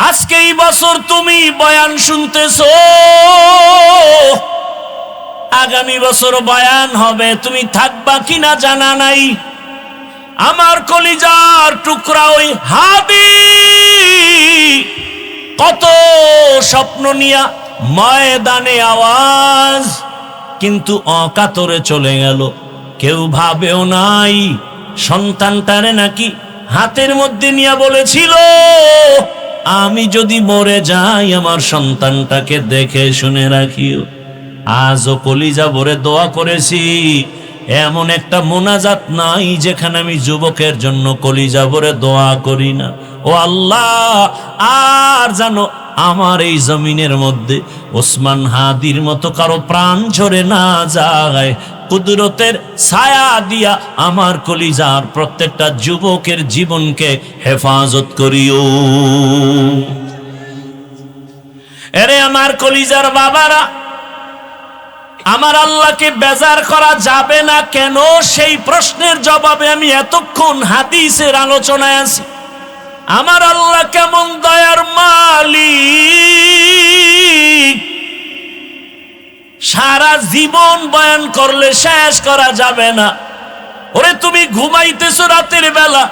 আজকে এই বছর তুমি বয়ান শুনতেছো, আগামী বছর বয়ান হবে, তুমি থাকবা কিনা জানা নাই। আমার কলিজার টুকরা ওই হাদি কত স্বপ্ন নিয়া ময়দানে আওয়াজ, কিন্তু অকাতরে চলে গেল। কেউ ভাবেও নাই সন্তানটারে নাকি হাতের মধ্যে নিয়ে বলেছিল, আমি যদি মরে যাই আমার সন্তানটাকে দেখে শুনে রাখিও। আজও কলিজা ভরে দোয়া করেছি, এমন একটা মোনাজাত নাই যেখানে আমি যুবকের জন্য কলিজা ভরে দোয়া করি না। ও আল্লাহ, আর জানো আমার এই জমিনের মধ্যে ওসমান হাদির মতো কারো প্রাণ ঝরে না যায়। কুদরতের ছায়া দিয়া আমার কলিজার প্রত্যেকটা যুবকের জীবনকে হেফাজত করিও। এরে আমার কলিজার বাবারা, আমার আল্লাহকে বেজার করা যাবে না কেন, সেই প্রশ্নের জবাবে আমি এতক্ষণ হাদিসের আলোচনায় আছি। আমার আল্লাহ কেমন দয়ার মালিক, সারা জীবন বয়ান করলে শেষ করা যাবে না। ওরে তুমি ঘুমাইতেছো রাতের বেলা,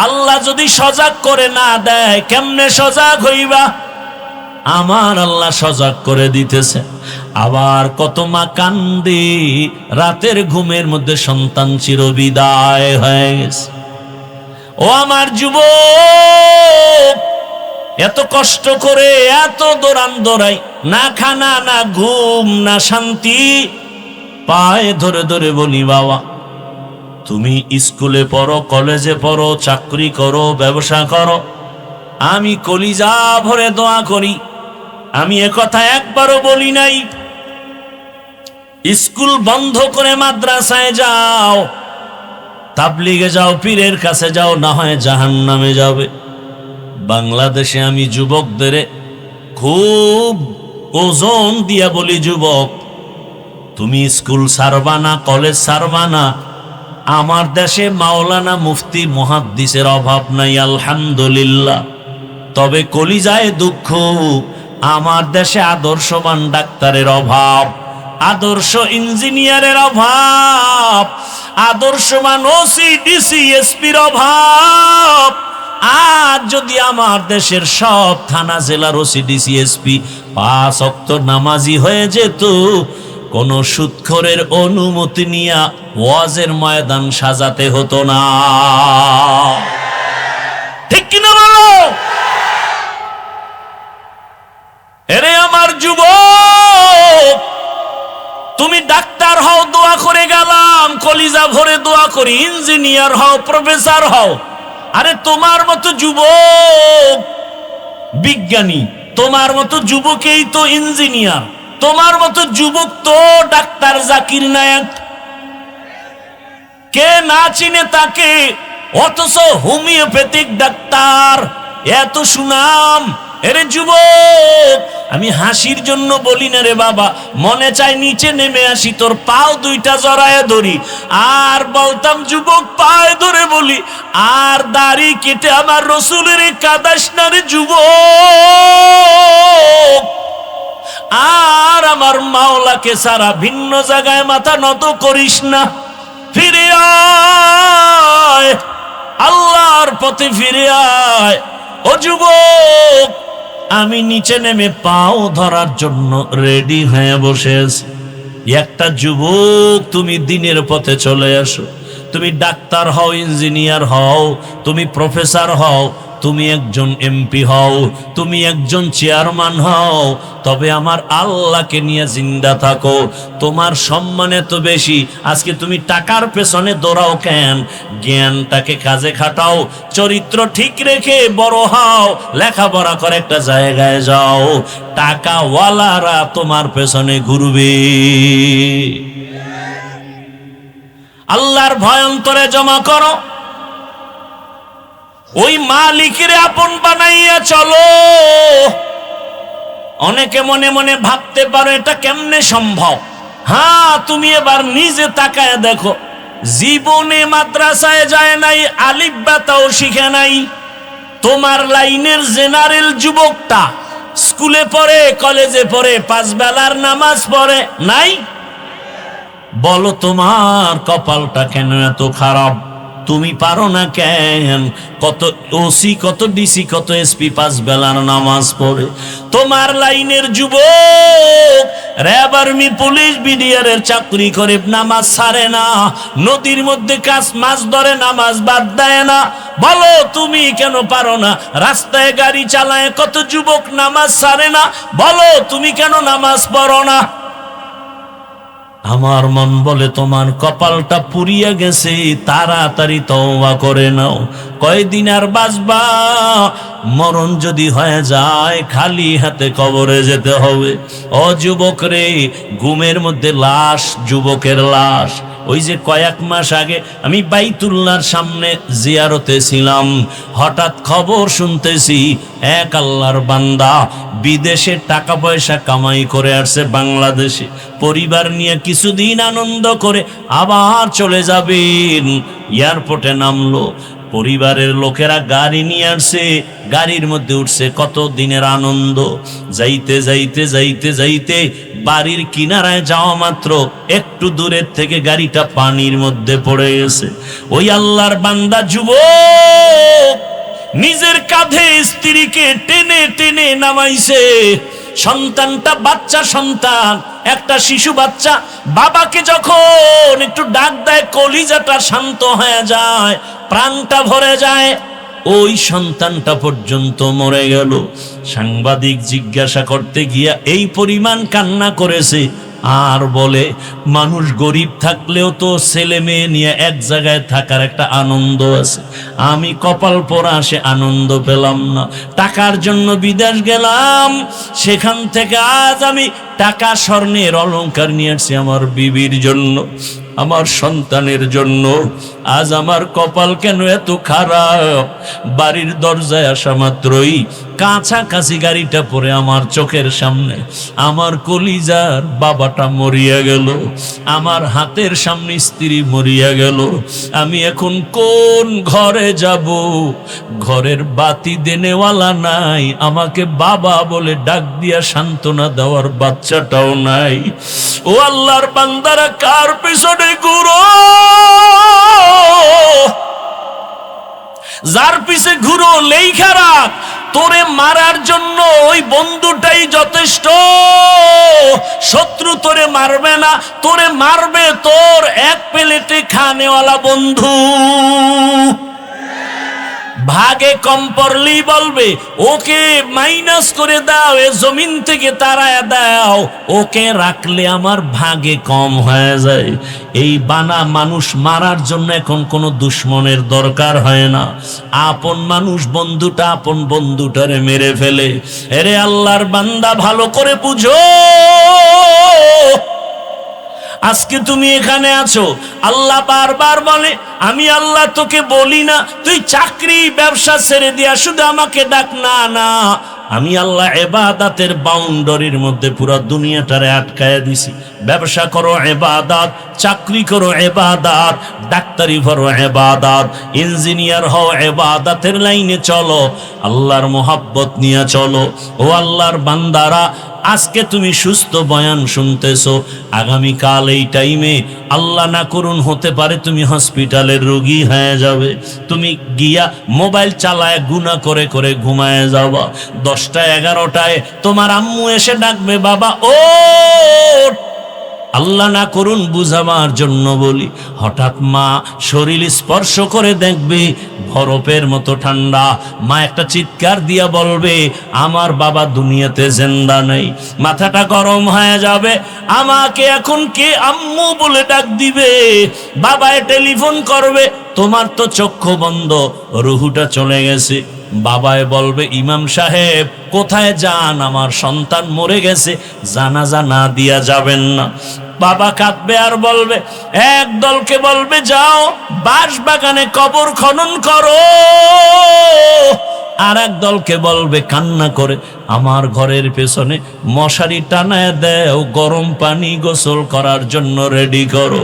আল্লাহ যদি সজাগ করে না দেয় কেমনে সজাগ হইবা? আমার আল্লাহ সজাগ করে দিতেছে। আবার কত মা কান্দে, রাতের ঘুমের মধ্যে সন্তান চিরবিদায় হয়ে গেছে। ও আমার যুবক, এত কষ্ট করে এত দৌড়ান দৌড়াই, না খানা না ঘুম না শান্তি, পায়ে ধরে ধরে বলি বাবা তুমি স্কুলে পড়ো, কলেজে পড়ো, চাকরি করো, ব্যবসা করো, আমি কলিজা ভরে দোয়া করি। আমি একথা একবারও বলি নাই স্কুল বন্ধ করে মাদ্রাসায় যাও, তাবলিগে যাও, পীরের কাছে যাও, না হয় জাহান্নামে যাবে। বাংলাদেশে আমি যুবকদের খুব ওজন দিয়া বলি, যুবক তুমি স্কুল ছাড়বা না, কলেজ ছাড়বা না। আমার দেশে মাওলানা মুফতি মুহাদ্দিসের অভাব নাই আলহামদুলিল্লাহ, তবে কলিজায় দুঃখ, আমার দেশে আদর্শবান ডাক্তারের অভাব, আদর্শ ইঞ্জিনিয়ারের অভাব, আদর্শবান ওসি ডিসি এসপির অভাব। আর যদি আমার দেশের সব থানা জেলার ওসি ডিসি এসপি 5 ওয়াক্ত নামাজি হয়ে যেত, কোন সুদখোরের অনুমতি নিয়া ওয়াজের ময়দান সাজাতে হতো না। ঠিক কিনা বলো? এরে আমার যুবক, তুমি ডাক্তার হও, দোয়া করে গেলাম, কলিজা ভরে দোয়া করি। ইঞ্জিনিয়ার হও, প্রফেসর হও, আরে তোমার মতো যুবক বিজ্ঞানী, তোমার মতো যুবকেই তো ইঞ্জিনিয়ার, তোমার মতো যুবক তো ডাক্তার জাকির নায়েক। কে না চিনে তাকে? অথচ হোমিওপ্যাথিক ডাক্তার, এত সুনাম। এরে যুবক, আমি হাসির জন্য বলি না রে বাবা, মনে চাই নিচে নেমে আসি, তোর পাও 2টা জড়ায় ধরি, আর বলতাম যুবক পায়ে ধরে বলি, আর দাড়ি কেটে আমার রসুলের কাদাস না রে যুবক, আর আমার মাওলাকে সারা ভিন্ন জায়গায় মাথা নত করিস না। ফিরে আয়, আল্লাহর পথে ফিরে আয়। ও যুবক, আমি নিচে নেমে পাও ধরার জন্য রেডি হয়ে বসে আছি। একটা যুবক, তুমি দিনের পথে চলে আসো। তুমি ডাক্তার হও, ইঞ্জিনিয়ার হও, তুমি প্রফেসর হও, তুমি একজন এমপি হও, তুমি একজন চেয়ারম্যান হও, তবে আমার আল্লাহকে নিয়ে জিন্দা থাকো। তোমার সম্মান এত বেশি, আজকে তুমি টাকার পেছনে দৌড়াও কেন? জ্ঞানটাকে কাজে খাটাও, চরিত্র ঠিক রেখে বড় হও, লেখাপড়া করে একটা জায়গায় যাও, টাকাওয়ালারা তোমার পেছনে ঘুরবে। আল্লাহর ভয় অন্তরে জমা করো, ওই মালিকের আপন বানাইয়া চলো। অনেকে মনে মনে ভাবতে পারো এটা কেমনে সম্ভব। হ্যাঁ, তুমি এবার নিজে তাকায় দেখো, জীবনে মাদ্রাসায় যায় নাই, আলিফ বা তাও শিখে নাই, তোমার লাইনের জেনারেল যুবকটা স্কুলে পড়ে, কলেজে পড়ে, 5 বেলার নামাজ পড়ে নাই? বলো তোমার কপালটা কেন এত খারাপ? তুমি পারো না কেন? কত ওসি, কত ডিসি, কত এসপি 5 বেলার নামাজ পড়ে। তোমার লাইনের যুবক র্যাব, আর্মি, পুলিশ, বিডিআর এর চাকরি করে, নামাজ ছাড়ে না, নদীর মধ্যে মাছ ধরে, নামাজ বাদ দেয় না। বলো তুমি কেন পারো না? রাস্তায় গাড়ি চালায় কত যুবক নামাজ ছাড়ে না, বলো তুমি কেন নামাজ পড়ো না? আমার মন বলে তোমার কপালটা পুড়িয়া গেছে, তাড়াতাড়ি তওবা করে নাও। কয়দিন আর বাঁচবা? মরণ যদি হয়ে যায় খালি হাতে কবরে যেতে হবে। ও যুবক রে, ঘুমের মধ্যে লাশ, যুবকের লাশ। ওই যে কয়েক মাস আগে আমি বাইতুল্লাহর সামনে জিয়ারতে ছিলাম, হঠাৎ খবর শুনতেছি এক আল্লাহর বান্দা বিদেশে টাকা পয়সা কামাই করে আসছে, বাংলাদেশে পরিবার নিয়ে কিছুদিন আনন্দ করে আবার চলে যাবেন। এয়ারপোর্টে নামলো, পরিবারের লোকেরা গাড়ি নিয়ে আসছে, গাড়ির মধ্যে উঠছে, কত দিনের আনন্দ। যাইতে যাইতে যাইতে যাইতে বাড়ির কিনারায় যাওয়া মাত্র একটু দূরের থেকে গাড়িটা পানির মধ্যে পড়ে গেছে। ওই আল্লাহর বান্দা যুবক নিজের কাঁধে স্ত্রীকে টেনে টেনে নামাইছে। সন্তানটা বাচ্চা সন্তান, একটা শিশু বাচ্চা, বাবাকে যখন একটু ডাক দেয় কলিজাটা শান্ত হয়ে যায়, প্রাণটা ভরে যায়। ওই সন্তানটা পর্যন্ত মরে গেল। সাংবাদিক জিজ্ঞাসা করতে গিয়া এই পরিমাণ কান্না করেছে। আর বলে মানুষ গরিব থাকলেও তো ছেলে মেয়ে নিয়ে এক জায়গায় থাকার একটা আনন্দ আছে, আমি কপাল পোড়া সে আনন্দ পেলাম না। টাকার জন্য বিদেশ গেলাম, সেখান থেকে আজ আমি টাকা স্বর্ণের অলংকার নিয়ে আসছি আমার বিবির জন্য, আমার সন্তানের জন্য। আজ আমার কপাল কেন এত খারাপ? বাড়ির দরজায় আসা মাত্রই কাছাকাছি গাড়িটা পড়ে আমার চোখের সামনে আমার কলিজার বাবাটা মরিয়া গেল, আমার হাতের সামনে স্ত্রী মরিয়া গেল। আমি এখন কোন ঘরে যাব? ঘরের বাতি দেনেওয়ালা নাই, আমাকে বাবা বলে ডাক দিয়া সান্ত্বনা দেওয়ার বাচ্চাটাও নাই। ও আল্লাহর বান্দারা, কার পেছনে ঘুরো? যার পিছে ঘুরো লেখা রাখ, তোরে মারার জন্য ওই বন্ধুটাই যথেষ্ট। শত্রু তোরে মারবে না, তোরে মারবে তোর এক প্লেটে খানেওয়ালা বন্ধু। ভাগে কম পড়লেই বলবে ওকে মাইনাস করে দাও, এ জমিন থেকে তাড়ায় দাও, ওকে রাখলে আমার ভাগে কম হয়ে যায়। এই বানা মানুষ মারার জন্য এখন কোনো দুশ্মনের দরকার হয় না। আপন মানুষ বন্ধুটা আপন বন্ধুটারে মেরে ফেলে। এরে আল্লাহর বান্দা, ভালো করে বুঝো। আজকে তুমি এখানে আছো, আল্লাহ বারবার বলে আমি আল্লাহ তোকে বলি না তুই চাকরি ব্যবসা ছেড়ে দিয়া শুধু আমাকে ডাক না। না, আমি আল্লাহ ইবাদতের বাউন্ডারির মধ্যে পুরো দুনিয়াটারে আটকায়া দিছি। ব্যবসা করো ইবাদত, চাকরি করো ইবাদত, ডাক্তারি করো ইবাদত, ইঞ্জিনিয়ার হও ইবাদতের লাইনে চলো, আল্লাহর মোহাব্বত নিয়ে চলো। ও আল্লাহর বান্দারা, আজকে তুমি সুস্থ বয়ান শুনতেছো, আগামীকাল এই টাইমে আল্লাহ না করুন হতে পারে তুমি হসপিটালের রোগী হয়ে যাবে। তুমি গিয়া মোবাইল চালায় গুনাহ করে করে ঘুমায় যাবা। 10টা 11টায় তোমার আম্মু এসে ডাকবে, বাবা ও আল্লাহ না করুন বুঝাবার জন্য বলি, হঠাৎ মা শরীর স্পর্শ করে দেখবে বরফের মতো ঠান্ডা। মা একটা চিৎকার দিয়া বলবে আমার বাবা দুনিয়াতে জিন্দা নেই। মাথাটা গরম হয়ে যাবে, আমাকে এখন কে আম্মু বলে ডাক দিবে, বাবায় টেলিফোন করবে, তোমার তো চক্ষু বন্ধ, রুহুটা চলে গেছে। বাবায় বলবে ইমাম সাহেব কোথায় যান, আমার সন্তান মরে গেছে, জানাজা না দিয়া যাবেন না। বাবা কাঁদবে আর বলবে, এক দলকে বলবে যাও বাঁশ বাগানে কবর খনন করো, আর এক দলকে বলবে কান্না করে আমার ঘরের পেছনে মশারি টানায় দেও, গরম পানি গোসল করার জন্য রেডি করো।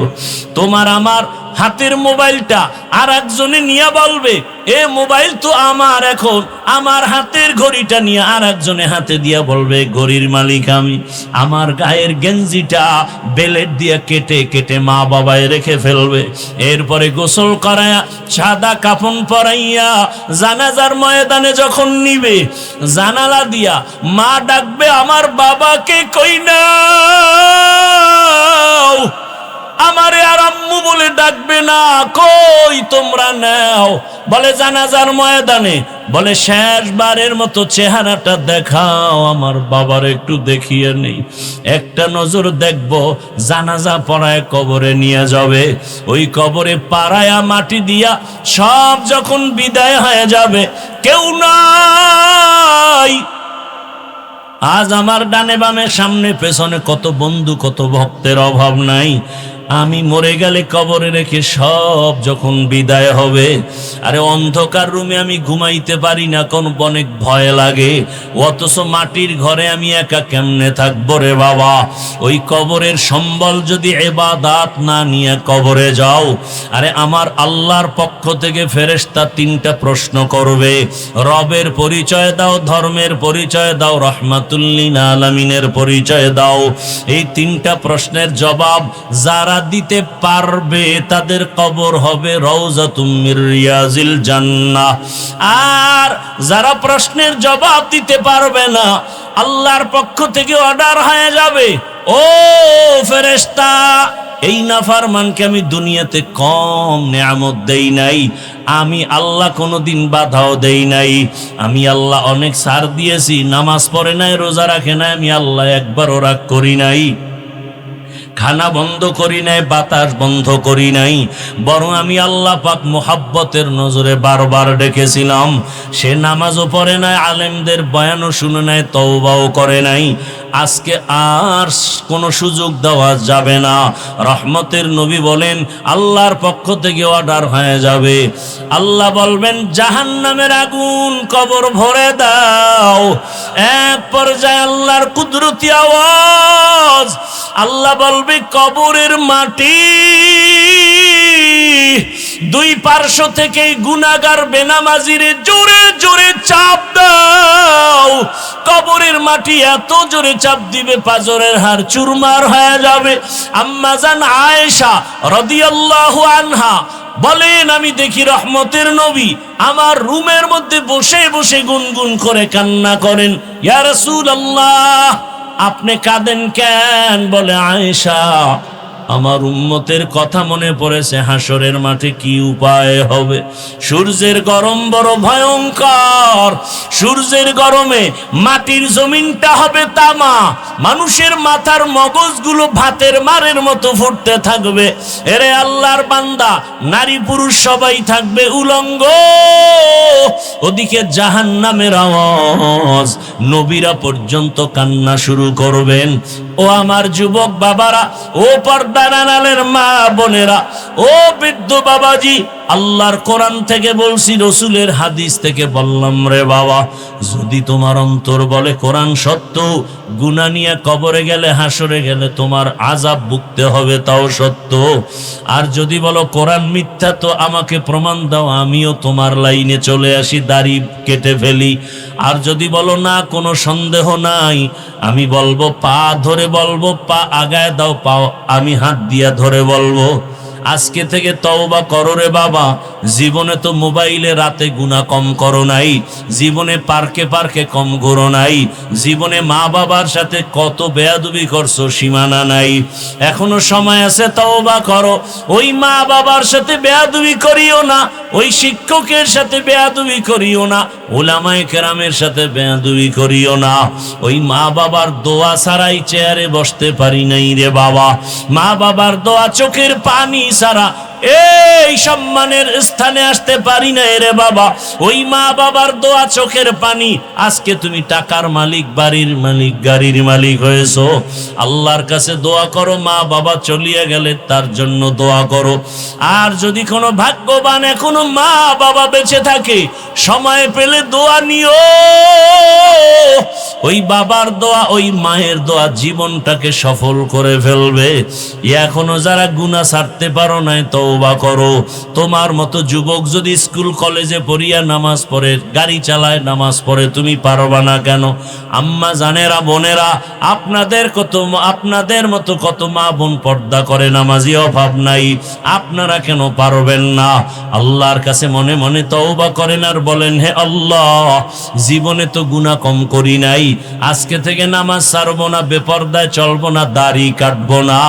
তোমার আমার হাতের মোবাইলটা আর একজনে নিয়ে বলবে এ মোবাইল তো আমার, এখন আমার হাতের ঘড়িটা নিয়ে আর একজনে হাতে দিয়া বলবে ঘড়ির মালিক আমি। আমার গায়ের গেঞ্জিটা বেলেট দিয়ে কেটে কেটে মা বাবায় রেখে ফেলবে। এরপরে গোসল করায়া সাদা কাফন পরাইয়া জানাজার ময়দানে যখন নিবে, জানালা দিয়া মা ডাকবে আমার বাবাকে কই নাও, আমারে আর আম্মু বলে ডাকবে না, কই তোমরা নাও। বলে জানাজার ময়দানে বলে শেষবারের মতো চেহারাটা দেখাও, আমার বাবার একটু দেখিয়ে নেই, একটা নজর দেখবো। জানাজা পড়ায় কবরে নিয়ে যাবে, ওই কবরে পাড়ায়া মাটি দিয়া সব যখন বিদায় হয়ে যাবে, কেউ নাই। আজ আমার ডানে বামে সামনে পেছনে কত বন্ধু কত ভক্তের অভাব নাই। আমি মরে গেলে কবরে রেখে সব যখন বিদায় হবে, আরে অন্ধকার রুমে আমি ঘুমাইতে পারি না, কোন অনেক ভয় লাগে, অথচ মাটির ঘরে আমি একা কেমনে থাকবো রে বাবা। ওই কবরের সম্বল যদি ইবাদত না নিয়ে কবরে যাও, আরে আমার আল্লাহর পক্ষ থেকে ফেরেশতা তিনটা প্রশ্ন করবে, রবের পরিচয় দাও, ধর্মের পরিচয় দাও, রহমাতুল লিল আলামিনের পরিচয় দাও। এই তিনটা প্রশ্নের জবাব যারা দিতে পারবে তাদের কবর হবে রওজাতুম মির রিয়াজিল জান্নাহ। আর যারা প্রশ্নের জবাব দিতে পারবে না, আল্লাহর পক্ষ থেকে অর্ডার হয়ে যাবে, ও ফেরেশতা এই নাফরমানকে আমি দুনিয়াতে কম নেয়ামত দেই নাই, আমি আল্লাহ কোনোদিন বাধাও দেই নাই, আমি আল্লাহ অনেক ছাড় দিয়েছি, নামাজ পড়ে নাই, রোজা রাখে নাই, আমি আল্লাহ একবারও রাগ করি নাই, খানা বন্ধ করি নাই, বাতাস বন্ধ করি নাই, বরং আমি আল্লাহ পাক মোহাব্বতের নজরে বারবার ডেকেছিলাম। সে নামাজও পড়ে নাই, আলেমদের বয়ানও শুনে নাই, তওবাও করে নাই। আজকে আর কোনো সুযোগ দেওয়া যাবে না। রহমতের নবী বলেন আল্লাহর পক্ষ থেকে অর্ডার হয়ে যাবে, আল্লাহ বলবেন জাহান্নামের আগুন কবর ভরে দাও। এক পর্যায়ে আল্লাহর কুদরতি আওয়াজ, আল্লাহ বলবে কবরের মাটি দুই পার্শ্ব থেকে গুনাহগার বেনামাজিরে জোরে জোরে চাপ দাও। কবরের মাটি এত জোরে চাপ দিবে পাজরের হাড় চুরমার হয়ে যাবে। আম্মা জান আয়েশা রাদিয়াল্লাহু আনহা বলেন আমি দেখি রহমতের নবী আমার রুমের মধ্যে বসে বসে গুনগুন করে কান্না করেন, ইয়া রাসূলুল্লাহ আপনি কাঁদেন কেন? বলে আয়েশা আমার উম্মতের কথা মনে পড়েছে, হাসরের মাঠে কি উপায় হবে। সূর্যের গরম বড় ভয়ঙ্কর, সূর্যের গরমে মাটির জমিনটা হবে তামা, মানুষের মাথার মগজগুলো ভাতের মারের মতো ফুটতে থাকবে। এরে আল্লাহর বান্দা, নারী পুরুষ সবাই থাকবে উলঙ্গ। ওদিকে জাহান্নামের আওয়াজ, নবীরা পর্যন্ত কান্না শুরু করবেন। ও আমার যুবক বাবারা, ও পর্দার আড়ালের মা বোনেরা, ও বৃদ্ধ বাবাজি, আল্লাহর কোরআন থেকে বলছি, রসুলের হাদিস থেকে বললাম, রে বাবা যদি তোমার অন্তর বলে কোরআন সত্য, গুনাহ নিয়ে কবরে গেলে হাসরে গেলে তোমার আযাব ভুগতে হবে তাও সত্য। আর যদি বলো কোরআন মিথ্যা, তো আমাকে প্রমাণ দাও, আমিও তোমার লাইনে চলে আসি, দাড়ি কেটে ফেলি। আর যদি বলো না কোনো সন্দেহ নাই, আমি বলবো পা ধরে বলবো, পা আগায় দাও, পাও আমি হাত দিয়া ধরে বলবো। আজকে থেকে তওবা করো রে বাবা। জীবনে তো মোবাইলে রাতে গুনাহ কম করো নাই, জীবনে পার্কে পার্কে কম ঘোরো নাই, জীবনে মা বাবার সাথে কত বেয়াদবি করছো সীমানা নাই। এখনো সময় আছে, তওবা করো। ওই মা বাবার সাথে বেয়াদবি করিও না, ওই শিক্ষকের সাথে বেয়াদবি করিও না, উলামায়ে কেরামের সাথে বেয়াদবি করিও না। ওই মা বাবার দোয়া ছাড়াই চেয়ারে বসতে পারি নাই রে বাবা, মা বাবার দোয়া চোখের পানি ছাড়া এই সম্মানের স্থানে আসতে পারি না রে বাবা। ওই মা বাবার দোয়া চোখের পানি, আজকে তুমি টাকার মালিক, বাড়ির মালিক, গাড়ির মালিক হয়েছো। আল্লাহর কাছে দোয়া করো, মা বাবা চলিয়ে গেলে তার জন্য দোয়া করো। আর যদি কোনো ভাগ্যবান এখনো মা বাবা বেঁচে থাকে, সময় পেলে দোয়া নিও। ওই বাবার দোয়া, ওই মায়ের দোয়া জীবনটাকে সফল করে ফেলবে। এখনো যারা গুনাহ ছাড়তে পারো নাই, তওবা করো। তোমার মতো যুবক যদি স্কুল কলেজে পড়িয়া নামাজ পড়ে, গাড়ি চালায় নামাজ পড়ে, তুমি পারবা না কেন? আম্মা জানেরা, বোনেরা, আপনাদের মতো কত মা বোন পর্দা করে, নামাজি অভাব নাই, আপনারা কেন পারবেন না? আল্লাহর কাছে মনে মনে তওবা করেন আর বলেন, হে আল্লাহ, জীবনে তো গুনাহ কম করি নাই, আজকে থেকে নামাজ ছাড়বো না, বেপরদায় চলবো না, দাড়ি কাটবো না।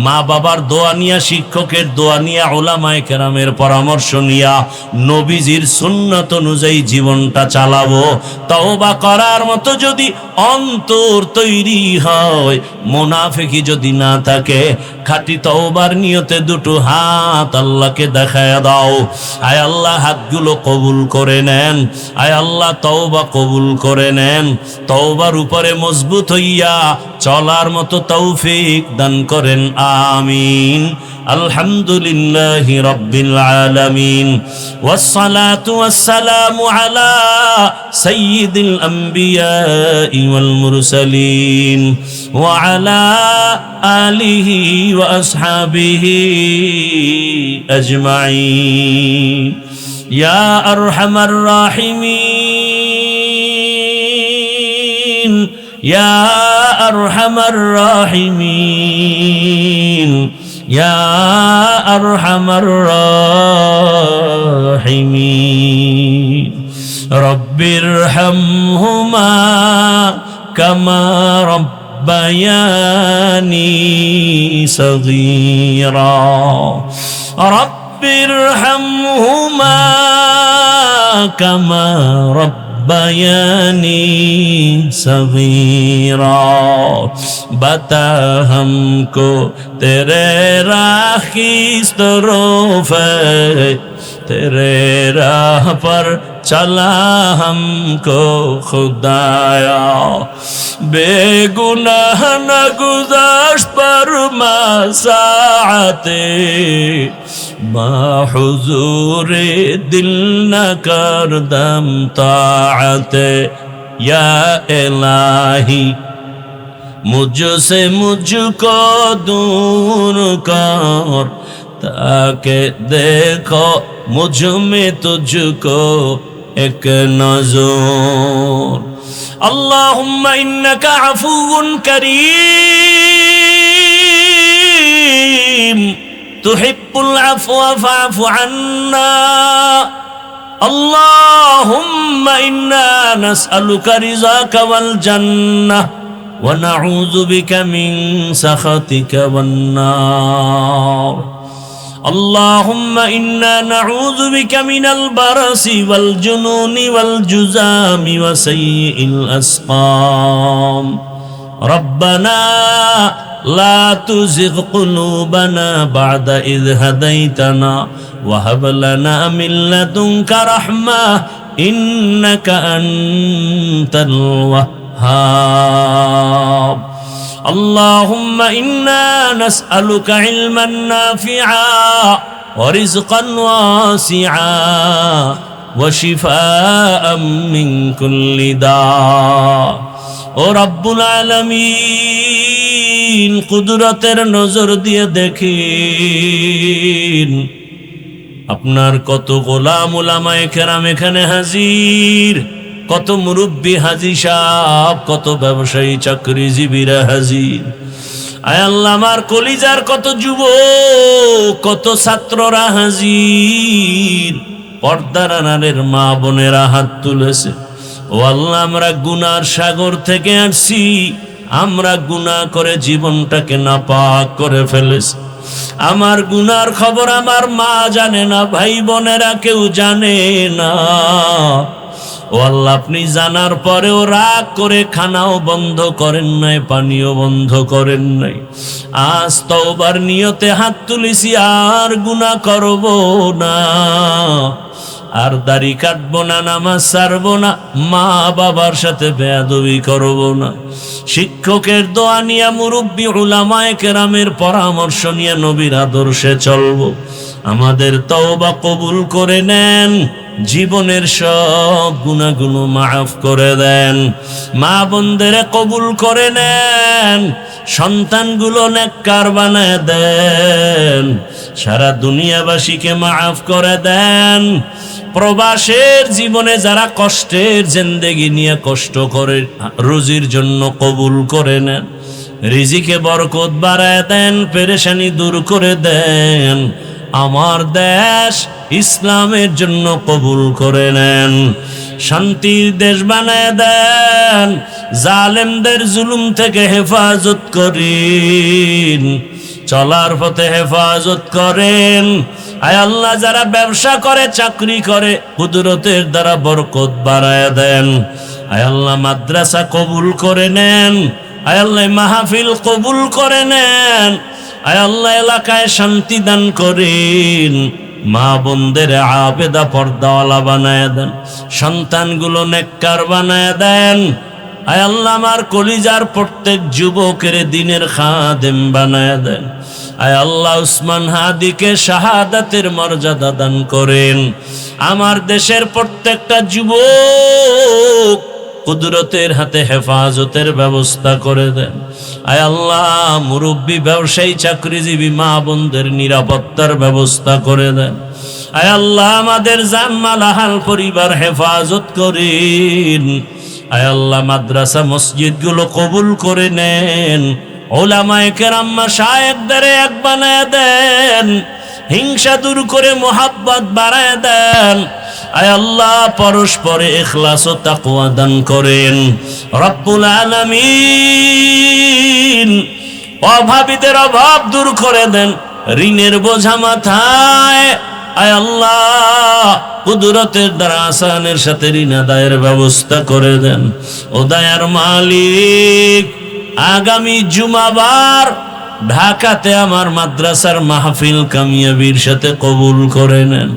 মা বাবার দোয়া নিয়া, শিক্ষকের দোয়া নিয়া, উলামায়ে কেরামের পরামর্শ নিয়া, নবীজির সুন্নাত অনুযায়ী জীবনটা চালাবো। তওবা করার মতো যদি অন্তর তৈরি হয়, মুনাফিকি যদি না থাকে, খাঁটি তওবার নিয়তে দুটো হাত আল্লাহকে দেখায় দাও। আয় আল্লাহ, হাতগুলো কবুল করে নেন। আয় আল্লাহ, তওবা কবুল করে নেন। তওবার উপরে মজবুত হইয়া চলার মতো তৌফিক দান করেন, আমিন। আলহামদুলিল্লাহি রাব্বিল আলামিন, ওয়াসসালাতু ওয়াসসালামু আলা সাইয়্যিদিল আমবিয়াই ওয়াল মুরসালিন ওয়া আলা আলিহি ওয়া আসহাবিহি আজমাইন। ইয়া আরহামার রাহিমিন, ইয়া আরহামার রাহিমিন, ইয়া আরহামার রাহিমিন। রব্বিরহামহুমা কামা রব্বায়ানি সগীরা। রব্বিরহামহুমা কামা रब्बयानी सगीरा। बता हमको तेरे राखी तरफ, तेरे राह पर चला हमको खुदाया। बेगुनाह न गुज़श्त पर मसाअते, हुजूरे दिल न करदम ताअते। या इलाही मुझसे मुझको दूर कर, ताकि देखो मुझ में तुझको एक नज़र। अल्लाहुम्मा इन्नका अफ़ुव्वुन करीम, तुहिब्बुल अफ़्वा फ़अफ़ु अन्ना। अल्लाहुम्मा इन्ना नस्अलुका रिज़ाका वल जन्नह व नऊज़ु बिका मिन सख़तिका वन नार। اللهم إنا نعوذ بك من البرص والجنون والجذام وسيء الأسقام. ربنا لا تزغ قلوبنا بعد إذ هديتنا وهب لنا من لدنك رحمة إنك أنت الوهاب. اللهم إنا نسألك علما نافعا ورزقا واسعا وشفاء من كل داء. ও রব্বুল আলামিন, কুদরতের নজর দিয়ে দেখেন আপনার কত গোলাম উলামায়ে কেরাম এখানে হাজির, কত মুরব্বী হাজী সাহেব, কত ব্যবসায়ী চাকরিজীবীরা হাজির। আয় আল্লাহ, আমার কলিজার কত যুবক, কত ছাত্ররা হাজির, পর্দার আড়ালের মা বোনেরা হাত তুলেছে। ও আল্লাহ, আমরা গুনার সাগর থেকে আসছি, আমরা গুনাহ করে জীবনটাকে নাপাক করে ফেলেছি। আমার গুনার খবর আমার মা জানে না, ভাই বোনেরা কেউ জানে না। ও আল্লাহ, আপনি জানার পরেও রাগ করে খানাও বন্ধ করেন নাই, পানিও বন্ধ করেন নাই। আজ তওবার নিয়তে হাত তুলেছি, আর গুনাহ করব না, আর দাড়ি কাটবো না, নামাজ ছাড়বো না, মা বাবার সাথে বেয়াদবি করব না, শিক্ষকের দোয়া নিয়ে, মুরব্বী উলামায়ে কেরামের পরামর্শ নিয়ে নবীর আদর্শে চলবো। আমাদের তওবা কবুল করে নেন। জীবনের সব গুনাহগুলো মাফ করে দেন। মা বোনদের কবুল করে নেন, সন্তানগুলো নেককার বানায় দেন, সারা দুনিয়াবাসীকে মাফ করে দেন। প্রবাসের জীবনে যারা কষ্টের জিন্দেগি নিয়ে কষ্ট করে রুজির জন্য কবুল করে নেন, রিজিকে বরকত বাড়ায় দেন, পেরেশানি দূর করে দেন। আমার দেশ ইসলামের জন্য কবুল করে নেন, শান্তির দেশ বানায় দেন, জালেমদের জুলুম থেকে হেফাজত করেন, চলার পথে হেফাজত করেন। আয় আল্লাহ, যারা ব্যবসা করে চাকরি করে কুদরতের দ্বারা বরকত বাড়ায় দেন। আয় আল্লাহ, মাদ্রাসা কবুল করে নেন। আয় আল্লাহ, মাহফিল কবুল করে নেন। আয় আল্লাহ, এলাকায় শান্তি দান করেন। মা বোনদের আবেদা পর্দাওয়ালা বানায় দেন, সন্তানগুলো নেককার বানায় দেন। আয় আল্লাহ, আমার কলিজার প্রত্যেক যুবকের দিনের খাদেম বানায় দেন। আয় আল্লাহ, উসমান হাদিকে শাহাদাতের মর্যাদা দান করেন। আমার দেশের প্রত্যেকটা যুবক কুদরতের হাতে হেফাজতের ব্যবস্থা করে দেন। আয় আল্লাহ, মুরব্বী, ব্যবসায়ী, চাকরিজীবী মা বোনদের নিরাপত্তার ব্যবস্থা করে দেন। আয় আল্লাহ, আমাদের জানমাল আহাল পরিবার হেফাজত করেন। আয় আল্লাহ, মাদ্রাসা মসজিদগুলো কবুল করে নেন। ওলামায়ে কেরাম মাশায়েখদের এক বানায় দেন, হিংসা দূর করে মোহাব্বত বাড়ায় দেন। আয় আল্লাহ, পরস্পরে ইখলাস ও তাকওয়া দান করেন। রব্বুল আলামিন, অভাবীদের অভাব দূর করে দেন, ঋণের বোঝা মাথায়। আয় আল্লাহ, কুদরতের দ্বারা আসানের সাথে ঋণ আদায়ের ব্যবস্থা করে দেন। ও দয়ার মালিক, আগামী জুমাবার ঢাকাতে আমার মাদ্রাসার মাহফিল কামিয়াবির সাথে কবুল করে নেন।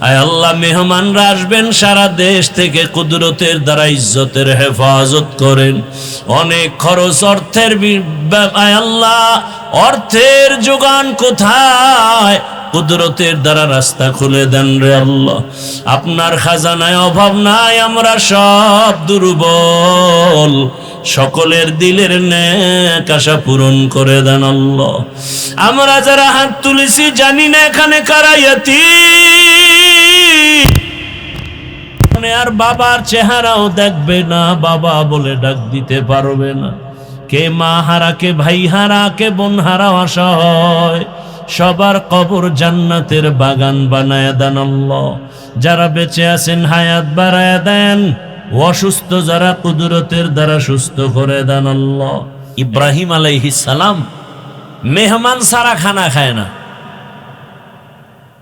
আয় আল্লাহ, মেহমানরা আসবেন সারা দেশ থেকে, কুদরতের দ্বারা ইজ্জতের হেফাজত করেন। অনেক খরচ, অর্থের আয় আল্লাহ, অর্থের যোগান কোথায়? কুদরতের দ্বারা রাস্তা খুলে দেন রে আল্লাহ। আপনার খাজানায় অভাব নাই, আমরা সব দুর্বল, সকলের দিলের নেক আশা পূরণ করে দেন আল্লাহ। আমরা যারা হাত তুলেছি জানি না এখানে কারা ইয়াতীম, আর বাবার চেহারাও দেখবে না, বাবা বলে ডাক দিতে পারবে না। কে মা হারা, কে ভাই হারা, কে বোন হারা আশা হয়। সবার কবর জান্নাতের বাগান বানায় দেন আল্লাহ। যারা বেঁচে আছেন হায়াত বাড়ায় দেন, অসুস্থ যারা কুদরতের দ্বারা সুস্থ করে দেন আল্লাহ। ইব্রাহিম আলাইহিস সালাম মেহমান সারা খানা খায় না,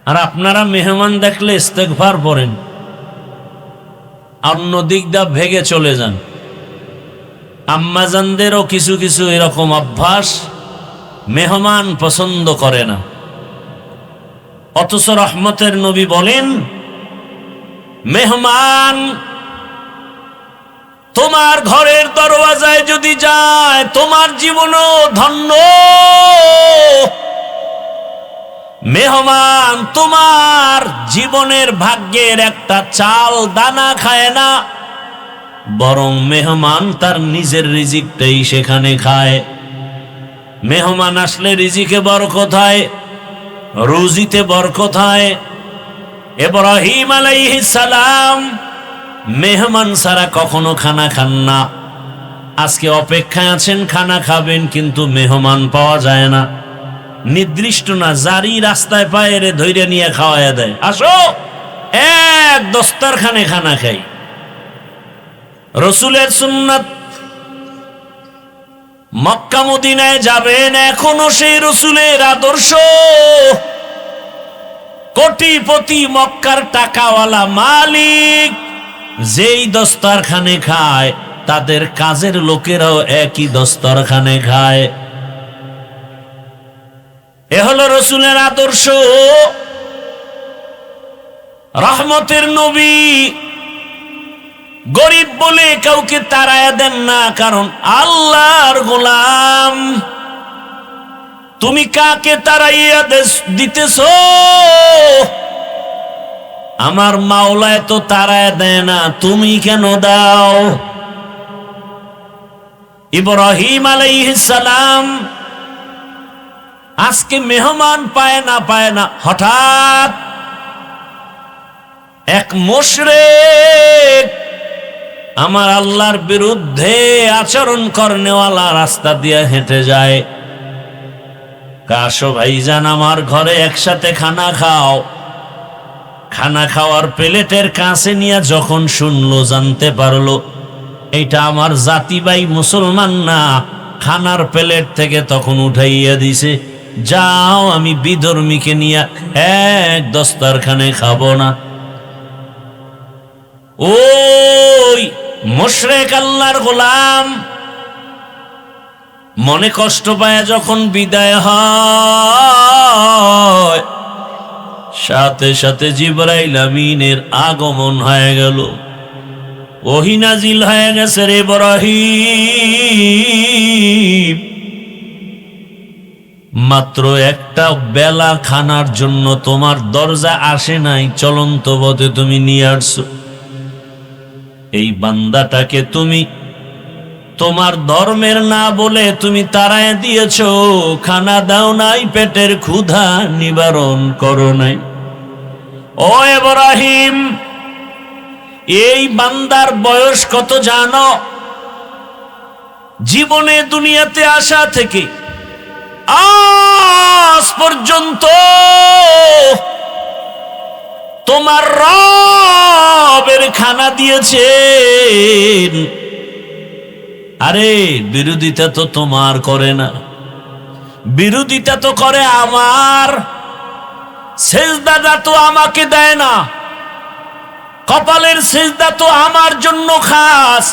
আর আপনারা মেহমান দেখলে ইস্তেগফার পড়েন, অন্য দিক দা ভেগে চলে যান। আম্মাজানদেরও কিছু কিছু এরকম অভ্যাস, মেহমান পছন্দ করে না। অথচ রহমতের নবী বলেন, মেহমান তোমার ঘরের দরওয়াজায় যদি যায়, তোমার জীবনও ধন্য। মেহমান তোমার জীবনের ভাগ্যের একটা চাল দানা খায় না, বরং মেহমান তার নিজের রিজিকটাই সেখানে খায়। মেহমান আসলে রিজিকে বরকত হয়, রুজিতে বরকত হয়। ইব্রাহিম আলাইহিস সালাম মেহমান ছাড়া কখনো খানা খান না। আজকে অপেক্ষায় আছেন, খানা খাবেন, কিন্তু মেহমান পাওয়া যায় না। নির্দিষ্ট না, জারি রাস্তায় পায়ে রে ধৈর্য নিয়ে খাওয়াইয়া দেয়, আসো এক দস্তরখানে খানা খাই। রসুলের সুন্নাত, মক্কা মদিনায় যাবেন, এখনো সেই রসুলের আদর্শ। কোটিপতি মক্কার টাকাওয়ালা মালিক যেই দস্তরখানে খায়, তাদের কাজের লোকেরাও একই দস্তরখানে খায়। এ হলো রসুলের আদর্শ। রহমতের নবী গরিব বলে কাউকে তাড়ায়া দেন না, কারণ আল্লাহর গোলাম। তুমি কাকে তাড়াইয়া দিতেছ? আমার মাওলায় তো তারায় দেয় না, তুমি কেন দাও? ইব্রাহিম আলাইহিস সালাম আজকে মেহমান পায় না, হঠাৎ এক মুশরিক আমার আল্লাহর বিরুদ্ধে আচরণ করনেওয়ালা রাস্তা দিয়ে হেঁটে যায়। কাশো ভাইজান আমার ঘরে একসাথে খানা খাও। খানা খাওয়ার প্লেটের কাছে নিয়ে যখন শুনলো, জানতে পারলো এটা আমার জাতি ভাই মুসলমান না, খানার প্লেট থেকে তখন উঠাইয়া দিছে, যাও আমি বিধর্মীকে নিয়ে এক দস্তরখানে খাবো না। ওই মুশরিক আল্লাহর গোলাম মনে কষ্ট পায় যখন বিদায় হয়, সাথে সাথে জিবরাইল আমিনের আগমন হয়ে গেল, ওহী নাজিল হয়ে গেছে, রে ইব্রাহিম মাত্র একটা বেলা খানার জন্য তোমার দরজা আসে নাই, চলন্ত পথে তুমি নিয়ে আসছো। এই বান্দাটাকে তুমি তোমার ধর্মের না বলে তুমি তাড়ায় দিয়েছো, খানা দাও নাই, পেটের ক্ষুধা নিবারণ করো নাই। ও ইব্রাহিম, এই বান্দার বয়স কত জানো? জীবনে দুনিয়াতে আসা থেকে আজ পর্যন্ত তোমার রবের খানা দিয়েছেন। আরে বিরোধিতা তো তোমার করে না, বিরোধিতা তো করে আমার। সেজদাটা তো আমাকে দেয় না, কপালের সেজদা তো আমার জন্য খাস।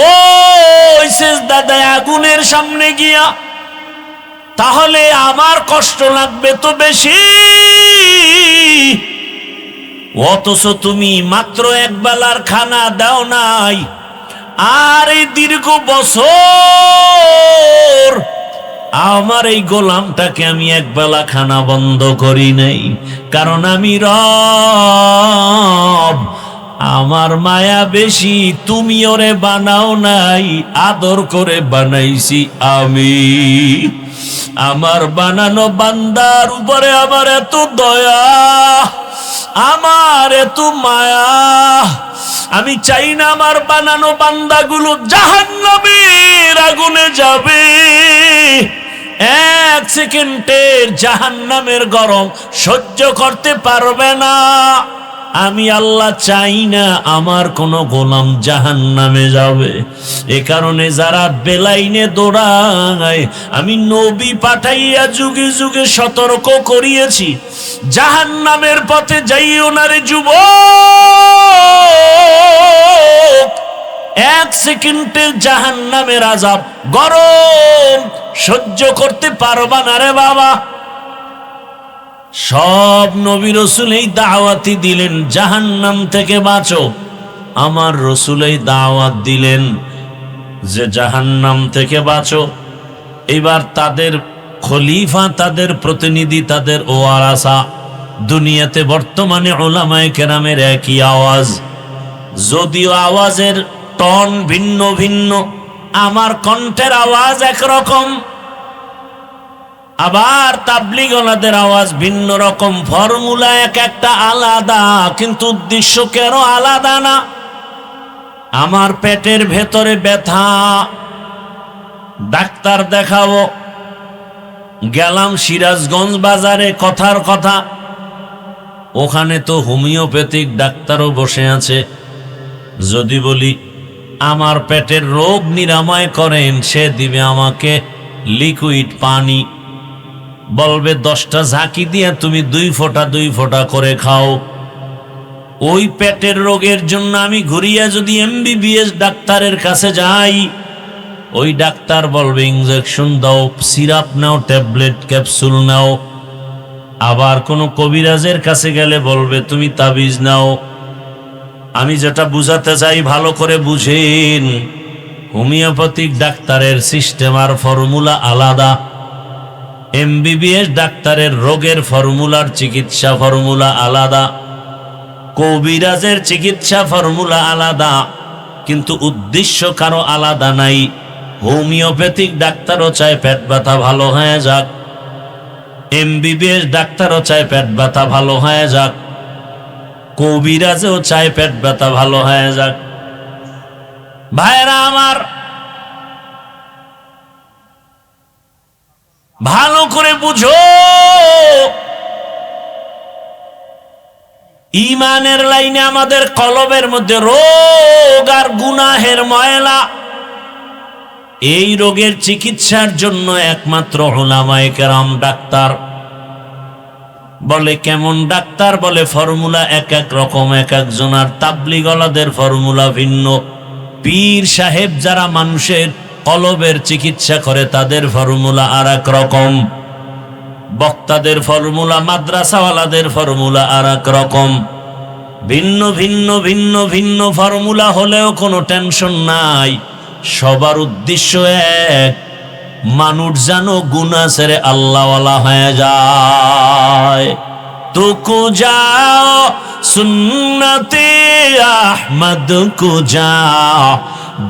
ওই সেজদা দেয় আগুনের সামনে গিয়া, তাহলে আমার কষ্ট লাগবে তো বেশি। অথচ তুমি মাত্র এক বেলার খানা দাও নাই, আর এই দীর্ঘ বছর আমার এই গোলামটাকে আমি এক বেলা খানা বন্ধ করি নাই, কারণ আমি রব, আমার মায়া বেশি। তুমি ওরে বানাও নাই, আদর করে বানাইছি আমি। আমার বানানো বান্দার উপরে আমার এত দয়া, আমার এত মায়া, আমি চাই না আমার বানানো বান্দাগুলো জাহান্নামের আগুনে যাবে। এক সেকেন্ডের জাহান্নামের গরম সহ্য করতে পারবে না। আমি আল্লাহ চাই না আমার কোন গোলাম জাহান্নামে যাবে। এ কারণে যারা বেলাইনে দৌড়ায়, আমি নবী পাঠাইয়া যুগে যুগে সতর্ক করিয়েছি, জাহান্নামের পথে যাইও না রে যুবক। এক সেকেন্ডের জাহান্নামের আযাব গরম সহ্য করতে পারবা না রে বাবা। সব নবী রাসূল এই দাওয়াতই দিলেন জাহান্নাম থেকে বাঁচো। আমার রাসূল এই দাওয়াত দিলেন যে জাহান্নাম থেকে বাঁচো। এবার তাদের খলিফা, তাদের প্রতিনিধি, তাদের ওয়ারাসা, দুনিয়াতে বর্তমানে উলামায়ে কেরামের একই আওয়াজ, যদিও আওয়াজের টন ভিন্ন ভিন্ন, আমার কণ্ঠের আওয়াজ একরকম, আবার তাবলীগওয়ালাদের আওয়াজ ভিন্ন রকম, ফর্মুলা এক একটা আলাদা, কিন্তু উদ্দেশ্য কেন আলাদা না? আমার পেটের ভেতরে ব্যথা, ডাক্তার দেখাবো, গেলাম সিরাজগঞ্জ বাজারে, কথার কথা ওখানে তো হোমিওপ্যাথিক ডাক্তারও বসে আছে। যদি বলি আমার পেটের রোগ নিরাময় করেন, সে দিবে আমাকে লিকুইড পানি, বলবে 10টা ঝাঁকি দিয়ে তুমি 2 ফোঁটা করে খাও। ওই পেটের রোগের জন্য আমি ঘুরিয়া যদি MBBS ডাক্তারের কাছে যাই, ওই ডাক্তার বলবে ইনজেকশন দাও, সিরাপ নাও, ট্যাবলেট ক্যাপসুল নাও। আবার কোনো কবিরাজের কাছে গেলে বলবে তুমি তাবিজ নাও। আমি যেটা বুঝাতে চাই ভালো করে বুঝেন, হোমিওপ্যাথিক ডাক্তারের সিস্টেম আর ফর্মুলা আলাদা, MBBS ডাক্তারের রোগের ফর্মুলার চিকিৎসা ফর্মুলা আলাদা। কবিরাজের চিকিৎসা ফর্মুলা আলাদা, কিন্তু উদ্দেশ্য কারো আলাদা নাই। হোমিওপ্যাথিক ডাক্তারও চায় পেট ব্যথা ভালো হয়ে যাক, এমবিবিএস ডাক্তারও চায় পেট ব্যথা ভালো হয়ে যাক, কবিরাজও চায় পেট ব্যথা ভালো হয়ে যাক। ভাইরা আমার, ভালো করে বুঝো, ঈমানের লাইনে আমাদের কলবের মধ্যে রোগ আর গুনাহের ময়লা, এই রোগের চিকিৎসার জন্য একমাত্র উলামায়ে কেরাম ডাক্তার। বলে কেমন ডাক্তার? বলে ফর্মুলা এক এক রকম, এক একজনার। তাবলীগওয়ালাদের ফর্মুলা ভিন্ন, পীর সাহেব যারা মানুষের কলবের চিকিৎসা করে তাদের ফর্মুলা আর এক রকম, বক্তাদের ফর্মুলা, মাদ্রাসাওয়ালাদের ফর্মুলা আর এক রকম। ভিন্ন ভিন্ন ভিন্ন ভিন্ন ফর্মুলা হলেও কোনো টেনশন নাই, সবার উদ্দেশ্য এক, মানুষ যেন গুনাহ ছেড়ে আল্লাহওয়ালা হয়ে যায়। তুকু যাও সুন্নতে আহমদ কু যাও,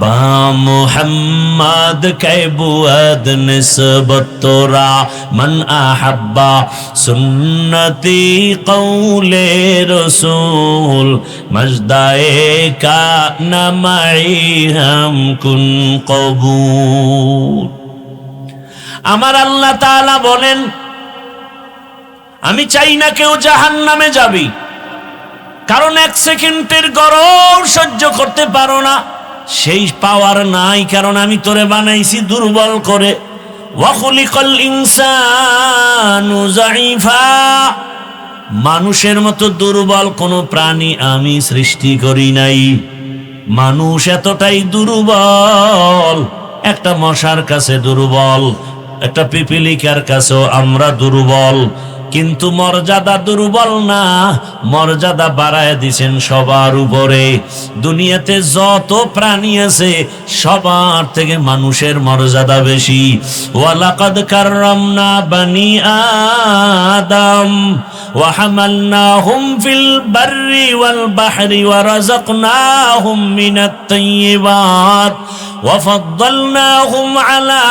বা মুহাম্মদ কে বুয়াদ নিসবত তোরা, মান আহাব্বা সুন্নতি কৌলে রসূল, মজদায়ে কা নামাই হাম কুন কবুল। আমার আল্লাহ তাআলা বলেন, আমি চাই না কেউ জাহান্নামে যাবি, কারণ এক সেকেন্ডের গরম সহ্য করতে পারো না, সেই পাওয়ার নাই, কারণ আমি তোরে বানাইছি দুর্বল করে। ওয়া খুলিকাল ইনসানু যায়ীফা, মানুষের মতো দুর্বল কোন প্রাণী আমি সৃষ্টি করি নাই। মানুষ এতটাই দুর্বল, একটা মশার কাছে দুর্বল, একটা পিপিলিকার কাছেও আমরা দুর্বল, কিন্তু মর্যাদা দুর্বল না, মর্যাদা বাড়ায় দিছেন সবার উপরে। দুনিয়াতে যত প্রাণী আছে সবার থেকে মানুষের মর্যাদা বেশি। ওয়ালাকাদ কাররামনা বানি আদম ওয়া হামালনাহুম ফিল বাররি ওয়াল বাহরি ওয়া রাযাকনাহুম মিনাত তাইয়্যিবাত ওয়া ফাদ্দালনাহুম আলা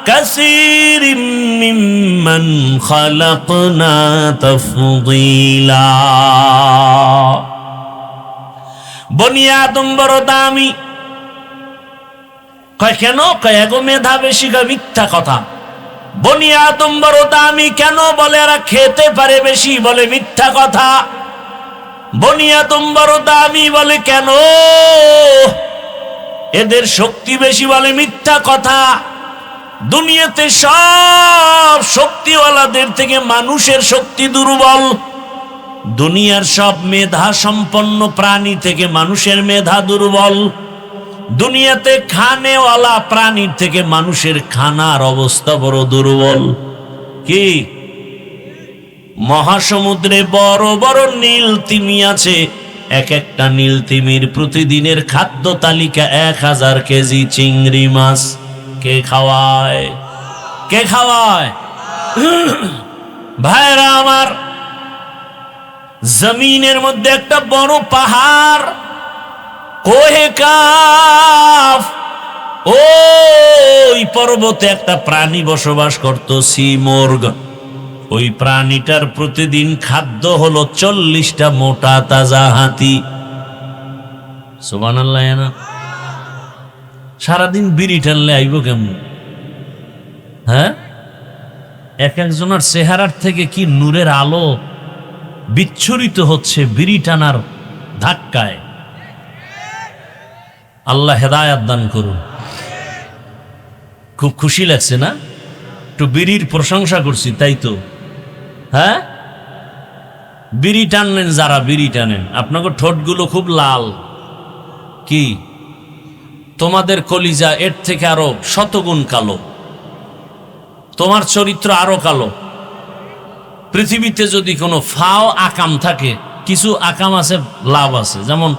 কাসীরিম মিম্মান খালাকনা তাফদীলা। বনি আদম বড় দামি। কয় কেন? কয় এগো মেধা বেশি। কয় মিথ্যা কথা। বনি আদম বড় দামি কেন? বলে এরা খেতে পারে বেশি। বলে মিথ্যা কথা। বনি আদম বড় দামি বলে কেন? এদের শক্তি বেশি। বলে মিথ্যা কথা। দুনিয়াতে সব শক্তিওয়ালাদের থেকে মানুষের শক্তি দুর্বল। দুনিয়ার সব মেধা সম্পন্ন প্রাণী থেকে মানুষের মেধা দুর্বল। দুনিয়াতে খানেওয়ালা প্রাণীর থেকে মানুষের খানার অবস্থা বড় দুর্বল। কি? মহাসমুদ্রে বড় বড় নীল তিমি আছে। এক একটা নীল তিমির প্রতিদিনের খাদ্য তালিকা 1000 কেজি চিংড়ি মাছ। কে খাওয়ায়? কে খাওয়ায়? ভাইরা আমার, জমিনের মধ্যে একটা বড় পাহাড়, কোহে কাফ, ওই পর্বতে একটা প্রাণী বসবাস করত, সিমর্গ। ওই প্রাণীটার প্রতিদিন খাদ্য হলো 40টা মোটা তাজা হাতি। সুবহানাল্লাহ। না সারাদিন বিড়ি টানলে আইব কেমন? হ্যাঁ, এক একজনের চেহারার থেকে কি নূরের আলো বিচ্ছুরিত হচ্ছে বিড়ি টানার ধাক্কায়। আল্লাহ হেদায়াত দান করুন। খুব খুশি লাগছে না? একটু বিড়ির প্রশংসা করছি, তাই তো? হ্যাঁ, বিড়ি টানলেন যারা, বিড়ি টানেন, আপনাকে ঠোঁটগুলো খুব লাল। কি? তোমাদের কলিজা এর থেকে আরো শতগুণ কালো, তোমার চরিত্র আরো কালো। পৃথিবীতে যদি কোনো ফাও আকাম থাকে, কিছু আকাম আছে, লাভ আছে। যেমন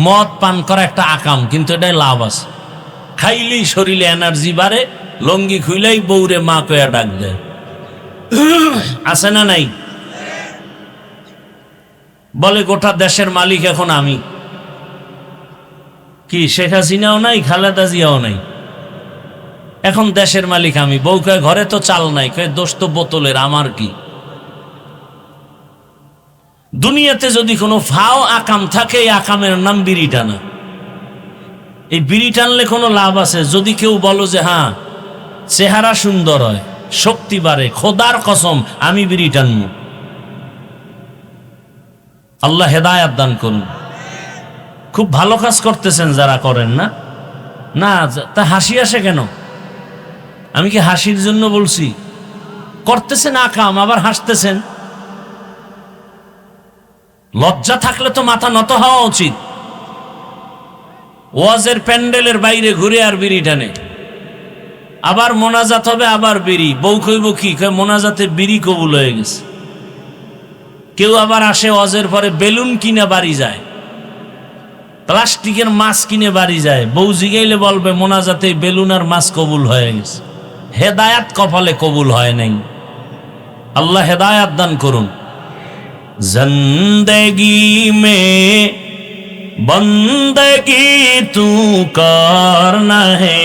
মদ পান করা একটা আকাম, কিন্তু এটাই লাভ আছে। খাইলেই শরীরে এনার্জি বাড়ে, লঙ্গি খুইলেই বউরে মা কয়া ডাক দেয়। আছে না নাই? বলে গোটা দেশের মালিক এখন আমি। কি শেখ হাসিনাও নাই, খালেদা জিয়াও নাই, এখন দেশের মালিক আমি। বউ কয় ঘরে তো চাল নাই, কয় দোষ তো বোতলের, আমার কি? দুনিয়াতে যদি কোনো ফাও আকাম থাকে, এই আকামের নাম বিড়ি টানা। এই বিড়ি টানলে কোনো লাভ আছে? যদি কেউ বলো যে হ্যাঁ চেহারা সুন্দর হয়, শক্তি বাড়ে, খোদার কসম আমি বিড়ি টানব। আল্লাহ হেদায়াত দান করুন। খুব ভালো কাজ করতেছেন যারা করেন না, না তা হাসি আসে কেন? আমি কি হাসির জন্য বলছি? করতেছেন আকাম, আবার হাসতেছেন। লজ্জা থাকলে তো মাথা নত হওয়া উচিত। ওয়াজের প্যান্ডেলের বাইরে ঘুরে আর বিড়ি টানে, আবার মোনাজাত হবে, আবার বিড়ি। বউ কইব কি? মোনাজাতে বিড়ি কবুল হয়ে গেছে। কেউ আবার আসে ওয়াজের পরে বেলুন কিনে বাড়ি যায়, প্লাস্টিকের মাছ কিনে বাড়ি যায়। বউ জিগাইলে বলবে মোনাজাতে বেলুন আর মাছ কবুল হয়ে গেছে। হেদায়াত কপালে কবুল হয় নাই। আল্লাহ হেদায়াত দান করুন। জিন্দেগি মে বন্দগি তু করনা হে,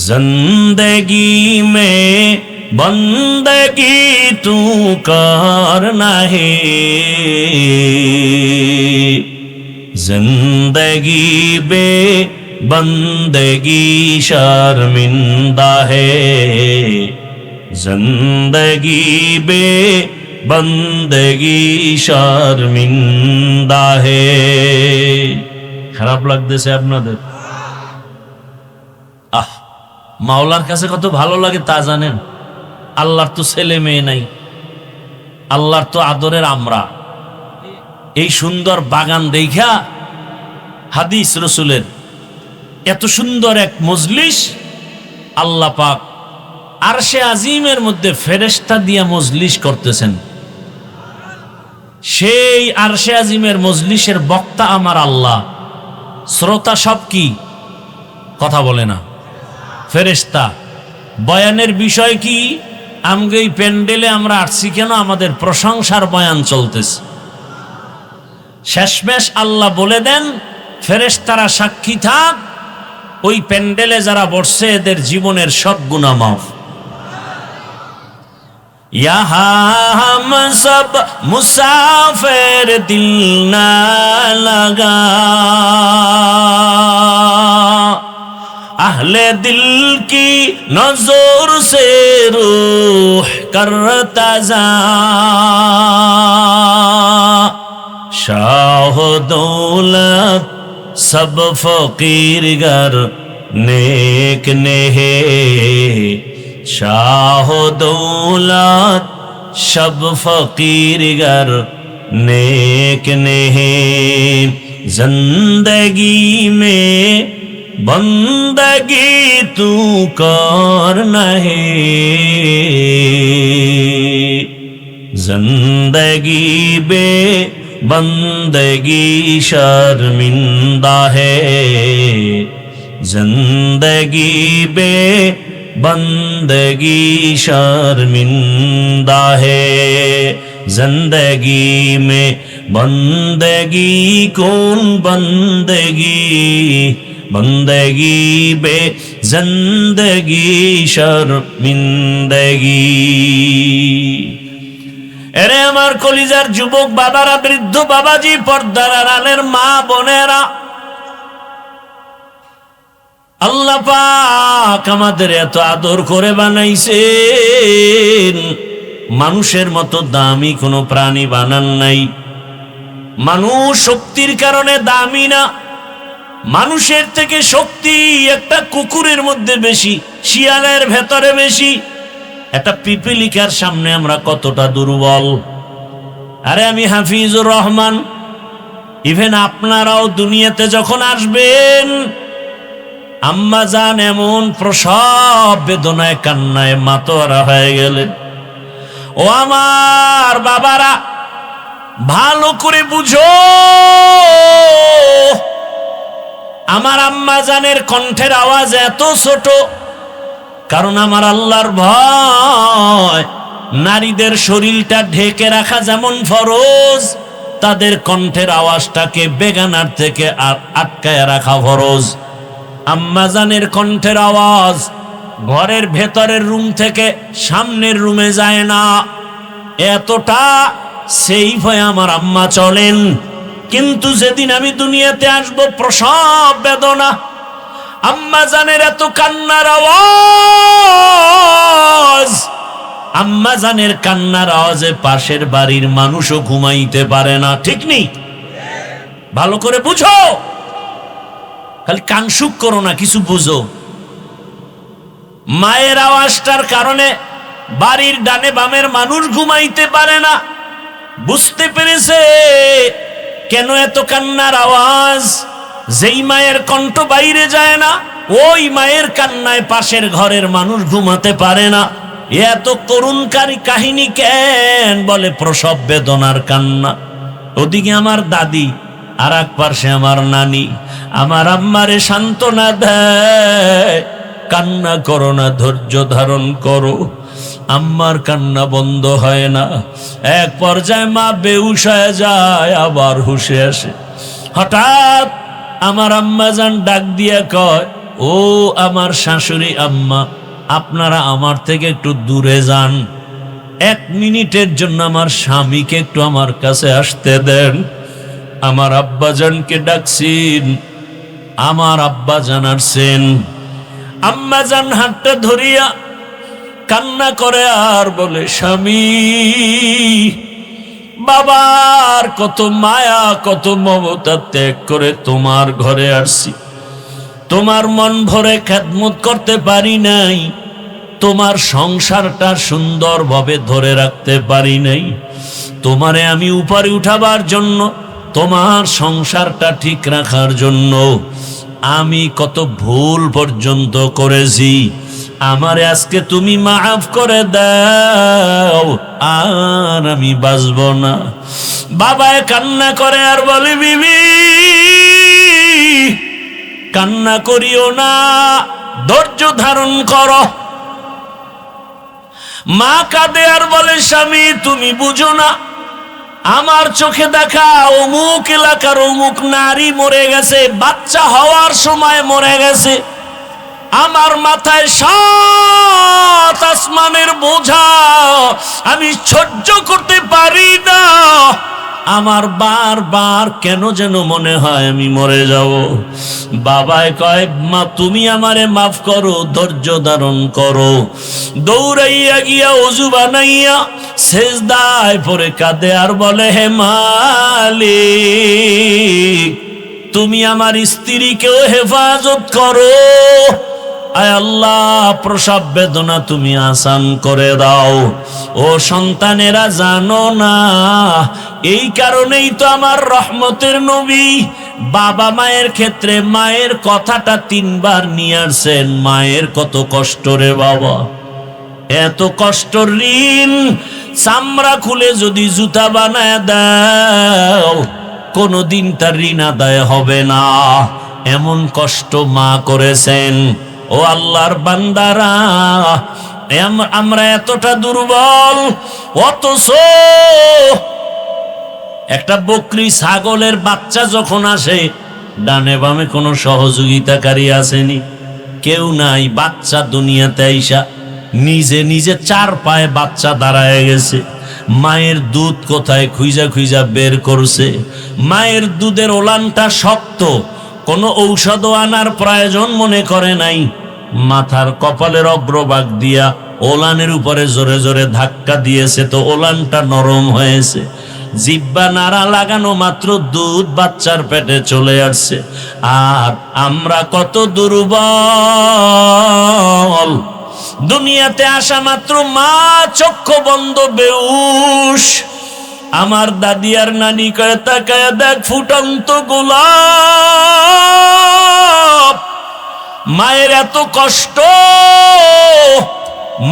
জিন্দেগি মে বন্দগি তু করনা হে, जिंदगी बे बंदगी शर्मिंदा है, जिंदगी बे बंदगी शर्मिंदा है। খারাপ লাগতেছে আপনাদের? মাওলার কাছে কত ভালো লাগে তা জানেন? আল্লাহর তো ছেলে মেয়ে নাই, আল্লাহর তো আদরের আমরা। এই সুন্দর বাগান দেখা হাদিস রসুলের এত সুন্দর এক মজলিস আল্লাহ পাক আরশে আজিমের মধ্যে ফেরেশতা দিয়া মজলিস করতেছেন। সেই আরশে আজিমের মজলিসের বক্তা আমার আল্লাহ, শ্রোতা সব কি? কথা বলে না, ফেরেশতা। বয়ানের বিষয় কি? আমগে এই প্যান্ডেলে আমরা আসছি কেন? আমাদের প্রশংসার বয়ান চলতেছে। শেষমেশ আল্লাহ বলে দেন ফেরেশতারা সাক্ষী থাক, ওই প্যান্ডেলে যারা বসছে এদের জীবনের সব গুনাহ মাফ। ইহা হাম সব মুসাফির দিল না লাগা, আহলে দিল কি নজর সে রূহ করতা যা, शाह दौलत सब फकीर गर नेक ने है, शाह दौलत सब फकीर गर नेक ने है, जिंदगी में बंदगी तू करना है, जिंदगी बे बंदगी शर्मिंदा है, जिंदगी बे बंदगी शर्मिंदा है, जिंदगी में बंदगी कौन बंदगी, बंदगी बे जिंदगी शर्मिंदगी। এরে আমার কলিজার যুবক বাবারা, বৃদ্ধ বাবাজি, পর্দার আড়ালের মা বোনেরা, আল্লাহ পাক আমাদের এত আদর করে বানাইছেন, মানুষের মতো দামি কোনো প্রাণী বানান নাই। মানুষ শক্তির কারণে দামি না, মানুষের থেকে শক্তি একটা কুকুরের মধ্যে বেশি, শিয়ালের ভেতরে বেশি। একটা পিপিলিকার সামনে আমরা কতটা দুর্বল। আরে আমি হাফিজুর রহমান, ইভেন আপনারাও দুনিয়াতে যখন আসবেন, আম্মা জান এমন প্রসব বেদনায় কান্নায় মাতোয়ারা হয়ে গেলেন। ও আমার বাবারা, ভালো করে বুঝো, আমার আম্মা জানের কণ্ঠের আওয়াজ এত ছোট, কারণ আমার আল্লাহর ভয় নারীদের শরীরটা ঢেকে রাখা যেমন ফরজ, তাদের কণ্ঠের আওয়াজটাকে বেগানার থেকে আটকায় রাখা ফরজ। আম্মাজানের কণ্ঠের আওয়াজ ঘরের ভেতরের রুম থেকে সামনের রুমে যায় না, এতটা সেই ভয়ে আমার আম্মা চলেন। কিন্তু যেদিন আমি দুনিয়াতে আসব, প্রসব বেদনা, আম্মাজানের এত কান্নার আওয়াজ, আম্মাজানের কান্নার আওয়াজে পাশের বাড়ির মানুষও ঘুমাইতে পারে না। ঠিক নেই? ভালো করে বুঝো, খালি কানসুক করো না, কিছু বুঝো। মায়ের আওয়াজটার কারণে বাড়ির ডানে বামের মানুষ ঘুমাইতে পারে না। বুঝতে পেরেছে কেন এত কান্নার আওয়াজ? যেই মায়ের কণ্ঠ বাইরে যায় না, ওই মায়ের কান্নায় পাশের ঘরের মানুষ ঘুমাতে পারে না। এত করুণকারী কাহিনী কেন? বলে প্রসব বেদনার কান্না। ওদিকে আমার দাদি, আর এক পাশে আমার নানি আমার আম্মারে সান্ত্বনা দেয়, কান্না করো না, ধৈর্য ধারণ করো। আম্মার কান্না বন্ধ হয় না। এক পর্যায়ে মা বেহুশ হয়ে যায়, আবার হুশে আসে। হঠাৎ আমার আম্মা জান ডাক দিয়া কয়, ও আমার শাশুড়ি আম্মা, আপনারা আমার থেকে একটু দূরে যান, 1 মিনিটের জন্য আমার স্বামীকে একটু আমার কাছে আসতে দেন। আমার আব্বাজানকে ডাকছেন, আমার আব্বাজান আসছেন। আম্মাজান হাতটা ধরিয়া কান্না করে আর বলে, স্বামী, বাবার কত মায়া কত মমতা ত্যাগ করে তোমার ঘরে আসছি, তোমার মন ভরে খেদমত করতে পারি নাই, তোমার সংসারটা সুন্দরভাবে ধরে রাখতে পারি নাই। তোমারে আমি উপরে উঠাবার জন্য, তোমার সংসারটা ঠিক রাখার জন্য আমি কত ভুল পর্যন্ত করেছি। আমারে আজকে তুমি মাফ করে দাও, আর আমি বাঁচব না। বাবায় কান্না করে আর বলে, বিবি কান্না করিও না, ধৈর্য ধারণ করো। মা কাঁদে আর বলে, স্বামী তুমি বুঝো না, আমার চোখে দেখা অমুক এলাকার অমুক নারী মরে গেছে, বাচ্চা হওয়ার সময় মরে গেছে। আমার মাথায় 7 আসমানের বোঝা, আমি সহ্য করতে পারি না। আমার বারবার কেন যেন মনে হয় আমি মরে যাব। বাবায় কয়, মা তুমি আমারে মাফ করো, ধৈর্য ধারণ করো। দৌড়াইয়া গিয়া ওযু বানাইয়া সেজদায় পড়ে কাঁদে আর বলে, হে মালিক, তুমি আমার স্ত্রীকেও হেফাজত করো। আয় আল্লাহ, প্রসব বেদনা তুমি আসান করে দাও। ও সন্তানেরা, জানো না, এই কারণেই তো আমার রহমতের নবী বাবা মায়ের ক্ষেত্রে মায়ের কথাটা 3 বার নিয়ে আসছেন। মায়ের কত কষ্ট রে বাবা, এত কষ্ট ঋণ চামড়া খুলে যদি জুতা বানায় দাও, কোনদিন তার ঋণ আদায় হবে না। এমন কষ্ট মা করেছেন। ও আল্লাহর বান্দারা, আমরা এতটা দুর্বল, অথচ একটা বকরি ছাগলের বাচ্চা যখন আসে, ডানে বামে কোনো সহযোগিতাকারী আসেনি, কেউ নাই। বাচ্চা দুনিয়াতে আইসা নিজে নিজে 4 পায়ে বাচ্চা দাঁড়ায় গেছে। মায়ের দুধ কোথায় খুঁজা খুঁজা বের করছে। মায়ের দুধের ওলানটা শক্ত, কোনো ঔষধও আনার প্রয়োজন মনে করে নাই। মাথার কপালের অগ্রভাগ দিয়া ওলানের উপরে জোরে জোরে ধাক্কা দিয়েছে, তো ওলানটা নরম হয়েছে। জিব্বা নাড়া লাগানো মাত্র দুধ বাচ্চার পেটে চলে আসছে। আর আমরা কত দুর্বল, দুনিয়াতে আসা মাত্র মা চক্ষু বন্ধ, বেহুশ। আমার দাদি আর নানি কয়ে, তাকায় দেখ ফুটন্ত গোলাপ। মায়ের এত কষ্ট,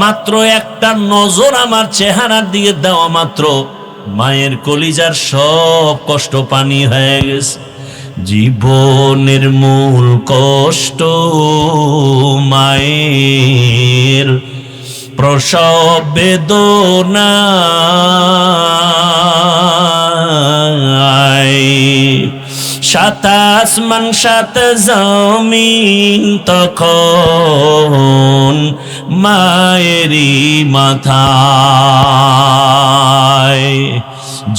মাত্র একটা নজর আমার চেহারার দিকে দেওয়া মাত্র মায়ের কলিজার সব কষ্ট পানি হয়ে গেছে। জীবনের মূল কষ্ট মায়ের, প্রসব বেদনায়। সাত আসমান সাত জমিন তখন মায়েরই মাথায়।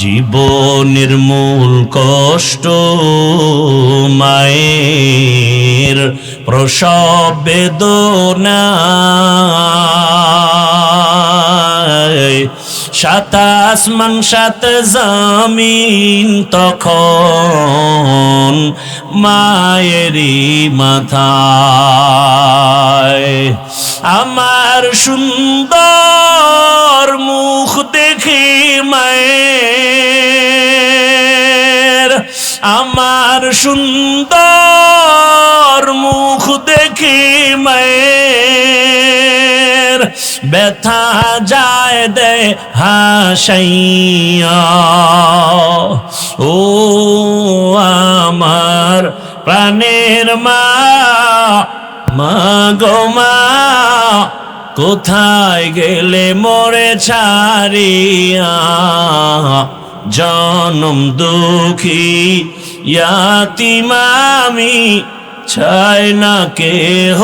জীবনের মূল কষ্ট মায়ের প্রসব বেদনায়। সাত আসমান সাত জমিন তখন মায়েরই মাথায়। আমার সুন্দর মুখ দেখে মায়ের, আমার সুন্দর মুখ দেখে মায়ের ব্যথা যায় দে হাসাইয়া। ও আমার প্রাণের মা, মা গো মা, কোথায় গেলে মোরে ছাড়িয়া। জনম দুঃখী ইয়াতীম আমি, চাই না কেহ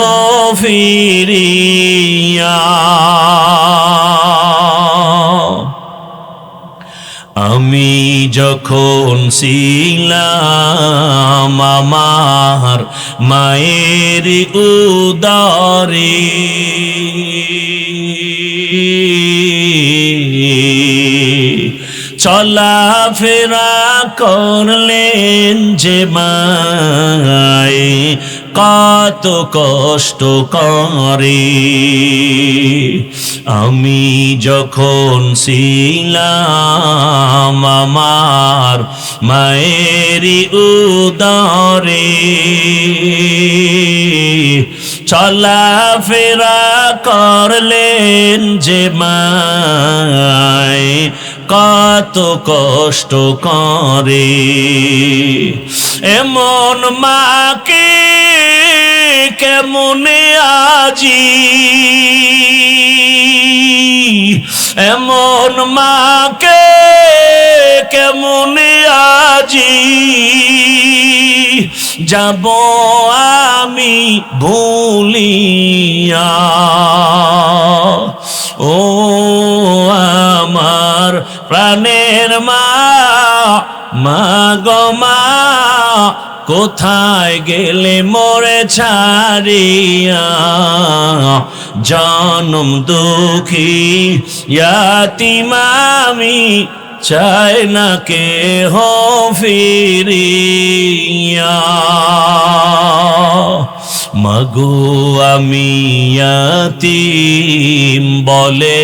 ফিরিয়া। আমি যখন ছিলাম আমার মায়ের উদরে, চলাফেরা করলেন যে মায় কত কষ্ট করে। আমি যখন ছিলাম আমার মায়ের উদরে, চলাফেরা করলেন যে মায় কত কষ্ট করে। এমন মাকে কেমনে আজি, এমন মাকে কেমনে আজি যাব আমি ভুলিয়া। ও আমার প্রাণের মা, মা গো মা, কোথায় গেলে মোরে ছাড়িয়া। জনম দুঃখী ইয়াতীম আমি, চাই না কেহ ফিরিয়া। মাগো আমি ইয়াতীম বলে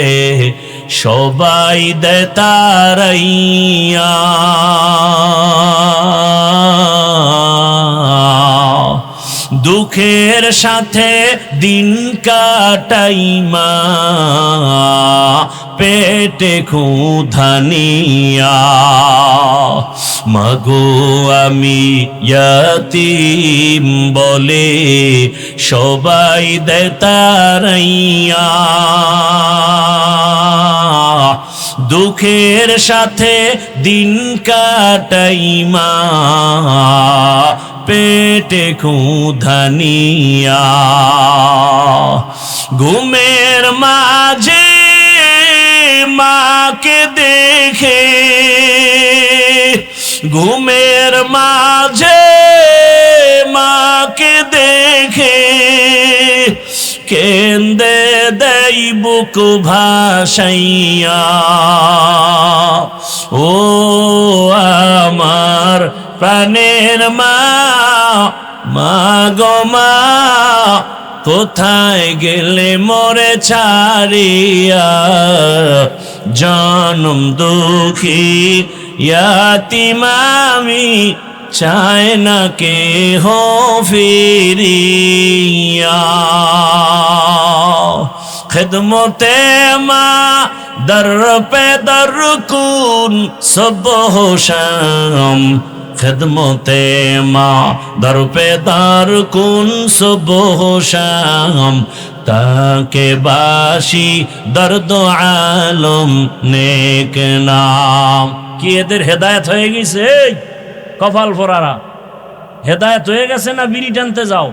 সবাই দেয় তাড়াইয়া। দুঃখের সাথে দিন কাটাই মা, পেটে ক্ষুধা নিয়া। মাগো আমি ইয়াতীম বলে সবাই দেয় তাড়াইয়া। দুঃখের সাথে দিন কাটাই মা, পেটে ক্ষুধা নিয়া। ঘুমের মাঝে মাকে দেখে, ঘুমের মাঝে মাকে দেখে কেন্দে দেই বুক ভাসাইয়া। ও আমার প্রাণের মা, মা গো মা, কোথায় গেলে মোরে ছাড়িয়া। জনম দুঃখী ইয়াতীম আমি, চায় না কেহ ফিরিয়া। খিদমতে মা দর পে দর কুন সুবহ শাম। খিদমতে মা দর পে দর কুন সুবহ শাম। তাকে বাসি দর্দ আলম নেক নাম। কি এদের হেদায়েত হয়ে গেছে? কপাল ফোরারা হেদায়েত হয়ে গেছে না বিড়ি টানতে যাও?